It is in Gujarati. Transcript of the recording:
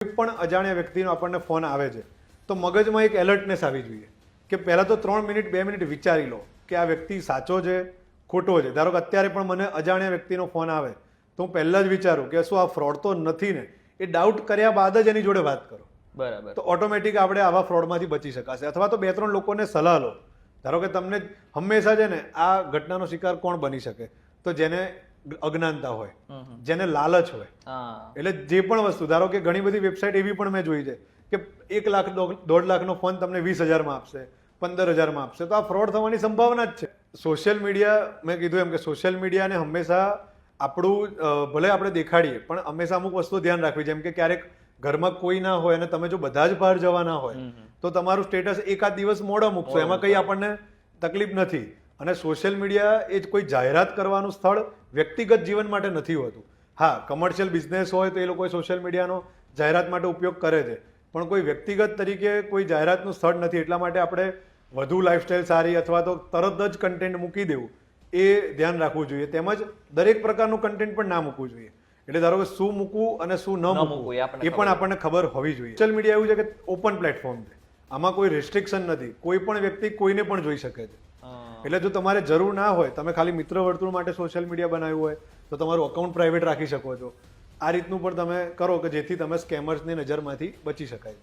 કોઈ પણ અજાણ્યા વ્યક્તિનો આપણને ફોન આવે છે તો મગજમાં એક એલર્ટનેસ આવી જોઈએ કે પહેલાં તો 3 મિનિટ 2 મિનિટ વિચારી લો કે આ વ્યક્તિ સાચો છે ખોટો છે. ધારો કે અત્યારે પણ મને અજાણ્યા વ્યક્તિનો ફોન આવે તો હું પહેલાં જ વિચારું કે શું આ ફ્રોડ તો નથી ને. એ ડાઉટ કર્યા બાદ જ એની જોડે વાત કરો. બરાબર. તો ઓટોમેટિક આપણે આવા ફ્રોડમાંથી બચી શકાશે. અથવા તો 2-3 લોકોને સલાહ લો. ધારો કે તમને હંમેશા છે ને આ ઘટનાનો શિકાર કોણ બની શકે, તો જેને અજ્ઞાનતા હોય, જેને લાલચ હોય. એટલે જે પણ વસ્તુ, ધારો કે ઘણી બધી વેબસાઇટ એવી પણ મેં જોઈ છે કે 1 લાખ 1.5 લાખનો ફોન તમને 20,000માં આપશે, 15,000માં આપશે. તો આ ફ્રોડ થવાની સંભાવના જ છે. સોશિયલ મીડિયા, મેં કીધું એમ કે સોશિયલ મીડિયાને હંમેશા આપણું ભલે આપણે દેખાડીએ પણ હંમેશા અમુક વસ્તુ ધ્યાન રાખવી. જેમ કે ક્યારેક ઘરમાં કોઈ ના હોય અને તમે જો બધા જ બહાર જવાના હોય તો તમારું સ્ટેટસ એકાદ દિવસ મોડો મૂકશો, એમાં કંઈ આપણને તકલીફ નથી. અને સોશિયલ મીડિયા એ જ કોઈ જાહેરાત કરવાનું સ્થળ વ્યક્તિગત જીવન માટે નથી હોતું. હા, કમર્શિયલ બિઝનેસ હોય તો એ લોકો સોશિયલ મીડિયાનો જાહેરાત માટે ઉપયોગ કરે છે, પણ કોઈ વ્યક્તિગત તરીકે કોઈ જાહેરાતનું સ્થળ નથી. એટલા માટે આપણે વધુ લાઈફસ્ટાઈલ સારી અથવા તો તરત જ કન્ટેન્ટ મૂકી દેવું એ ધ્યાન રાખવું જોઈએ. તેમજ દરેક પ્રકારનું કન્ટેન્ટ પણ ના મૂકવું જોઈએ. એટલે ધારો કે શું મૂકવું અને શું ન મૂકવું એ પણ આપણને ખબર હોવી જોઈએ. સોશિયલ મીડિયા એવું છે કે ઓપન પ્લેટફોર્મ છે, આમાં કોઈ રેસ્ટ્રિક્શન નથી. કોઈ પણ વ્યક્તિ કોઈને પણ જોઈ શકે છે. એટલે જો તમારે જરૂર ના હોય, તમે ખાલી મિત્ર વર્તુળ માટે સોશિયલ મીડિયા બનાવ્યું હોય તો તમારું અકાઉન્ટ પ્રાઇવેટ રાખી શકો છો. આ રીતનું પણ તમે કરો કે જેથી તમે સ્કેમર્સની નજરમાંથી બચી શકાય.